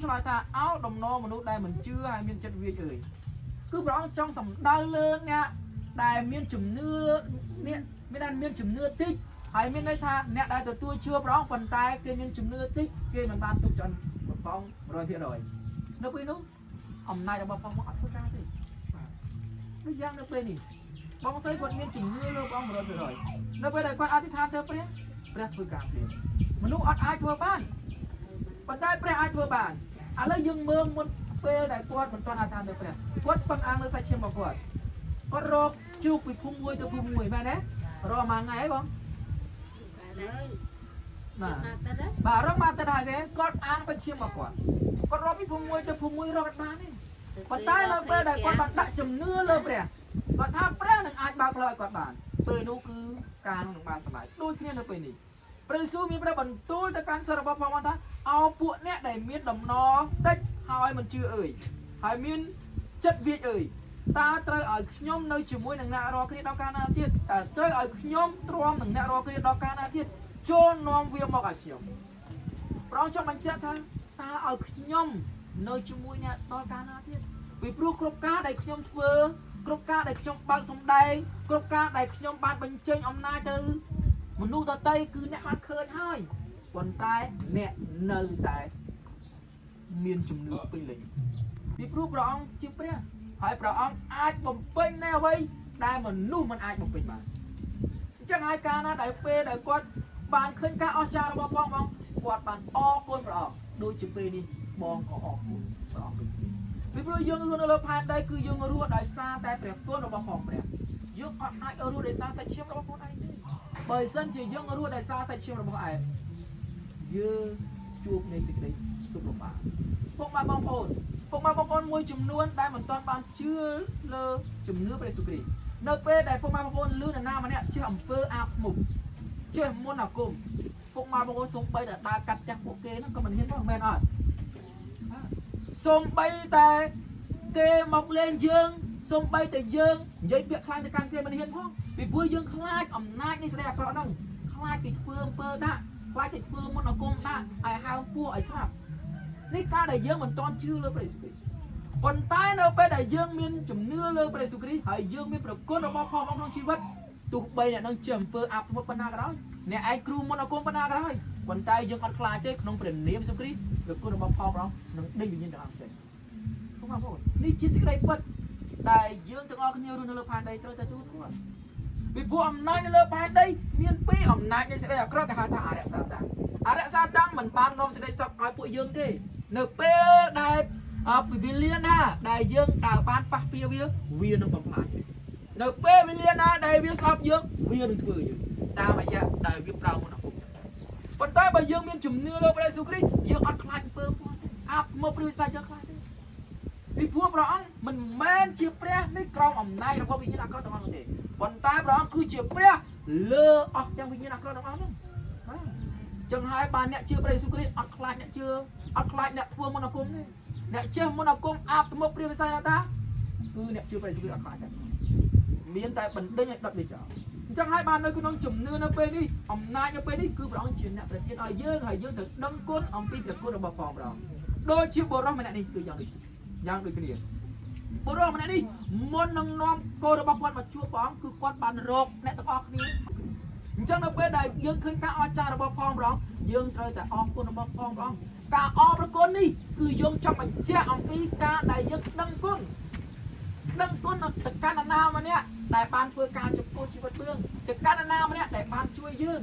ឆ្លើយថាអោដំណរមនុស្សដែលមិនជឿហើយមានចិត្តវាចអើយគឺព្រះអង្គចង់សម្ដៅលើអ្នកដែលមានជំនឿនេះមានជំនឿតិចហើយមានន័យថាអ្នកដែលទទួលជឿព្រះអង្គប៉ុន្តែគេមានជំនឿតិចគេមិនបានទុកចិត្តព្រះអង្គ 100% នៅពេលនោះអំណាចរបស់ព្រះអង្គអត់ធ្វើការទេដូចយ៉ាងនៅពេលនេះបងស្រីគាត់មានជំនឿលើព្រះអង្គ 100% នៅពេលដែលគាត់អធិដ្ឋានទៅព្រះធ្វើការភ្លាមមនុស្សអត់អាចធ្វើបានប៉ុន្តែព្រះអាចធ្វើបានឥឡូវយើងមើលមុនពេលដែលគាត់មិនទាន់អធិដ្ឋានទៅព្រះគាត់ពឹងអាងលើសាច់ឈាមរបស់គាត់រកជ្រូកពីភូមិមួយទៅភូមិមួយមែនទេរកមួយថ្ងៃហីបងបាទរកមកទៅហើយគេគាត់អាងសាច់ឈាមរបស់គាត់រកពីភូមិមួយទៅភូមិមួយរកអត់បានទេប៉ុន្តែនៅពេលដែលគាត់បានដាក់ជំនឿលើព្រះគាត់ថាព្រះនឹងអាចបើកផ្លូវឲ្យគាត់បានពេលនោះគឺការនឹងបានសម្រេចដូចគ្នានៅពេលនេះព្រះយេស៊ូវមានព្រះបន្ទូលទៅកាន់សិស្សរបស់ព្រះអង្គថាអោពួកអ្នកដែលមានដំណរតិចហើយមិនជឿអើយហើយមានចិត្តវាចអើយតើត្រូវឲ្យខ្ញុំនៅជាមួយនឹងអ្នករាល់គ្នាដល់កាលណាទៀតតើត្រូវឲ្យខ្ញុំទ្រាំនឹងអ្នករាល់គ្នាដល់កាលណាទៀតចូលនាំវាមកឲ្យខ្ញុំព្រះអង្គចង់បញ្ជាក់ថាតើឲ្យខ្ញុំនៅជាមួយអ្នកដល់កាលណាទៀតពីព្រោះគ្រប់ការដែលខ្ញុំធ្វើគ្រប់ការដែលខ្ញុំបើកសម្ដែងគ្រប់ការដែលខ្ញុំបានបញ្ចេញអំណាចទៅមនុស្សដទៃគឺអ្នកបានឃើញហើយប៉ុន្តែអ្នកនៅតែមានជំនឿពេញលេញពីព្រោះព្រះអង្គជាព្រះហើយព្រះអង្គអាចបំពេញនៅអ្វីដែលមនុស្សមិនអាចបំពេញបានអញ្ចឹងហើយកាលណាដែលពេលដែលគាត់បានឃើញការអស្ចារ្យរបស់ព្រះអង្គគាត់បានអរគុណព្រះអង្គដូចជាពេលនេះបងក៏អរគុណព្រះអង្គពីព្រោះយើងរស់នៅលើផែនដីគឺយើងរស់ដោយសារតែព្រះគុណរបស់ព្រះយើងអត់អាចរស់ដោយសារសាច់ឈាមរបស់ខ្លួនឯងទេបើមិនជាយើងរស់ដោយសារសាច់ឈាមរបស់ឯងយើងជួបនៃសេចក្តីទុក្ខលំបាកពុកម៉ែបងប្អូនមួយចំនួនដែលមិនទាន់បានជឿលើជំនឿព្រះយេស៊ូវគ្រីស្ទនៅពេលដែលពុកម៉ែបងប្អូនលឺនរណាម្នាក់ចេះអំពើអាបមុខចេះមុនអាគមពុកម៉ែបងប្អូនសូម្បីតែដើរកាត់ផ្ទះពួកគេហ្នឹងក៏មិនហ៊ានផងមែនអត់សូម្បីតែគេមកលេងយើងសូម្បីតែយើងនិយាយពាក្យខ្លាំងទៅកាន់គេមិនហ៊ានផងពីព្រោះយើងខ្លាចអំណាចនៃសេចក្តីអាក្រក់ហ្នឹងខ្លាចគេធ្វើអំពើដាក់ខ្លាចគេធ្វើមុនអាគមដាក់ឲ្យហៅពួកឲ្យស្លាប់នេះការដែលយើងមិនទាន់ជឿលើព្រះយេស៊ូវគ្រីស្ទប៉ុន្តែនៅពេលដែលយើងមានជំនឿលើព្រះយេស៊ូវគ្រីស្ទហើយយើងមានប្រគុណរបស់ព្រះអង្គក្នុងជីវិតទោះបីអ្នកនឹងជាអំពើអាបមុខប៉ុណ្ណាក៏ដោយអ្នកឯងគ្រូមុនអាគមប៉ុណ្ណាក៏ដោយប៉ុន្តែយើងអត់ខ្លាចទេក្នុងព្រះនាមយេស៊ូវគ្រីស្ទប្រគុណរបស់ព្រះអង្គនឹងដេញវិញ្ញាណទាំងអស់ទេបងប្អូននេះជាសេចក្តីពិតដែលយើងទាំងអស់គ្នារស់នៅលើផែនដីត្រូវតែទទួលស្គាល់ពីព្រោះអំណាចនៅលើផែនដីមានពីរអំណាចនៃសេចក្តីអាក្រក់គេហៅថាអរិយសាតាំងអរិយសាតាំងមិនបាននាំសេចក្តីសុខឲ្យពួកយើងទេនៅពេលដែលវិលាណាដែលយើងដើរបានប៉ះពៀវានឹងបំផ្លាញនៅពេលវេលាណាដែលវាស្លាប់យើងវានឹងធ្វើយើងតាមរយៈដែលវាប្រើមុនអាគមប៉ុន្តែបើយើងមានជំនឿលើព្រះយេស៊ូវគ្រីស្ទយើងអត់ខ្លាចអំពើផ្សេងអាប់មកព្រះវិសាចយើងខ្លាចទេពីព្រោះព្រះអង្គមិនមែនជាព្រះនៃក្រមអំណាចរបស់វិញ្ញាណអាក្រក់ទាំងអស់នោះទេប៉ុន្តែព្រះអង្គគឺជាព្រះលើអស់ទាំងវិញ្ញាណអាក្រក់ទាំងអស់នោះបាទចឹងហើយបានអ្នកជឿព្រះយេស៊ូវគ្រីស្ទអត់ខ្លាចអ្នកជឿអត់ខ្លាចអ្នកធ្វើមុនអាគមទេអ្នកចេះមុនអាគមអាប់មកព្រះវិសាចណាតាគឺអ្នកជឿព្រះយេស៊ូវគ្រីស្ទអត់ខ្លាចទេមានតែបណ្ដេញឲ្យដុតវាចោលអញ្ចឹងហើយបាននៅក្នុងជំនឿនៅពេលនេះអំណាចនៅពេលនេះគឺព្រះអង្គជាអ្នកប្រទានឲ្យយើងហើយយើងត្រូវដឹងគុណអំពីព្រះគុណរបស់ព្រះអង្គដូចជាបុរសម្នាក់នេះគឺយ៉ាងដូចគ្នាបុរសម្នាក់នេះមុននឹងនាំកូនរបស់គាត់មកជួបព្រះអង្គគឺគាត់បានរកអ្នកទាំងអស់គ្នាអញ្ចឹងនៅពេលដែលយើងឃើញការអស្ចារ្យរបស់ព្រះអង្គយើងត្រូវតែអរគុណរបស់ព្រះអង្គការអរគុណនេះគឺយើងចង់បញ្ជាក់អំពីការដែលយើងដឹងគុណទៅកាន់នរណាម្នាក់ដែលបានធ្វើការចំពោះជីវិតយើងទៅកាន់នរណាម្នាក់ដែលបានជួយយើង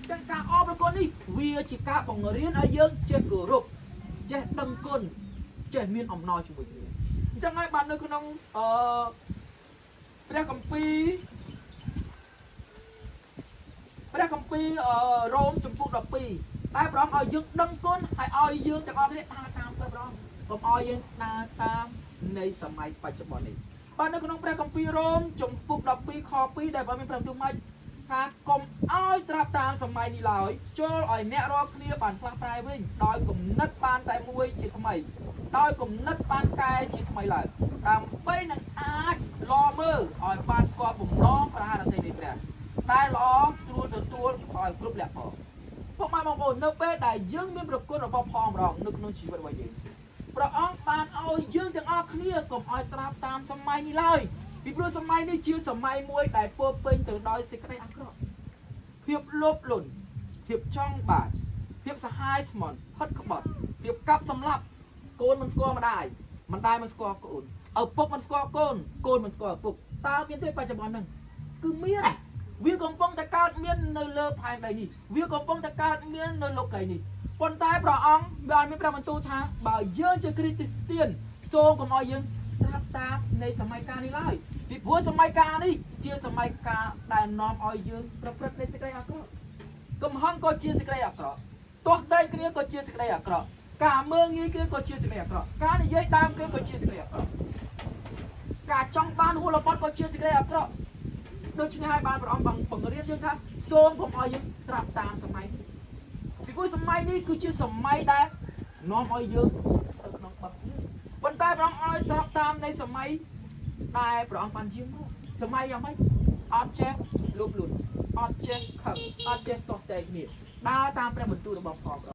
ចឹងការអរគុណនេះវាជាការបង្រៀនឲ្យយើងចេះគោរពចេះដឹងគុណចេះមានអំណរជាមួយគ្នាអញ្ចឹងហើយបាននៅក្នុងព្រះគម្ពីររ៉ូមចំពុក12តែព្រះអង្គឲ្យយើងដឹងគុណហើយឲ្យយើងទាំងអស់គ្នាដើរតាមព្រះអង្គកុំឲ្យយើងដើរតាមនៃសម័យបច្ចុប្បន្ននេះបាទនៅក្នុងព្រះគម្ពីររ៉ូមចំពុក12ខ2ដែលព្រះមានប្រាប់ទូម៉ាច់ថាកុំឲ្យត្រាប់តាមសម័យនេះឡើយចូលឲ្យអ្នករាល់គ្នាបានផ្លាស់ប្រែវិញដោយគំនិតបានតែមួយជាថ្មីដោយគំនិតបានកែជាថ្មីឡើងដើម្បីនឹងអាចលមើលឲ្យបានស្គាល់បំណងប្រាថ្នានៃព្រះតែល្អស្រួលទទួលឲ្យគ្រប់លក្ខណៈពុកម៉ែបងប្អូននៅពេលដែលយើងមានប្រគុណរបស់ផងម្ដងនៅក្នុងជីវិតរបស់យើង ប្រអងបានឲ្យយើងទាំងអស់គ្នាកុំឲ្យត្រាប់តាមសម័យនេះឡើយពីព្រោះសម័យនេះជាសម័យមួយដែលពោពេញទៅដោយសេចក្តីអាក្រក់ភាពលោភលន់ភាពចង់បានភាពសាហាយស្មន់ផិតក្បត់ភាពកាប់សម្លាប់កូនមិនស្គាល់ម្ដាយមិនស្គាល់កូនឪពុកមិនស្គាល់កូនកូនមិនស្គាល់ឪពុកតើមានទេបច្ចុប្បន្នហ្នឹងគឺមានវាកំពុងតែកើតមាននៅលើផែនដីនេះវាកំពុងតែកើតមាននៅលោកីនេះប៉ុន្តែព្រះអង្គបានមានព្រះបន្ទូលថាបើយើងជាគ្រីស្ទានសូមកុំឲ្យយើងត្រាប់តាមនៃសម័យកាលនេះឡើយពីព្រោះសម័យកាលនេះជាសម័យកាលដែលនាំឲ្យយើងប្រព្រឹត្តនៃសេចក្តីអាក្រក់កំហឹងក៏ជាសេចក្តីអាក្រក់ទាស់តែងគ្នាក៏ជាសេចក្តីអាក្រក់ការមើងងាយគ្នាក៏ជាសេចក្តីអាក្រក់ការនិយាយដើមគ្នាក៏ជាសេចក្តីអាក្រក់ការចង់បានហួលបត់ក៏ជាសេចក្តីអាក្រក់ដូច្នេះហើយបានព្រះអង្គបានបង្រៀនយើងថាសូមកុំឲ្យយើងត្រាប់តាមសម័យនេះពីព្រោះសម័យនេះគឺជាសម័យដែលនាំឲ្យយើងទៅក្នុងបាត់ប៉ុន្តែព្រះអង្គឲ្យត្រាប់តាមនៃសម័យដែលព្រះអង្គបានយាងមកសម័យយ៉ាងម៉េចអត់ចេះលោភលន់អត់ចេះខឹងអត់ចេះតោះតែងគ្នាដើរតាមព្រះបន្ទូលរបស់ព្រះអង្គ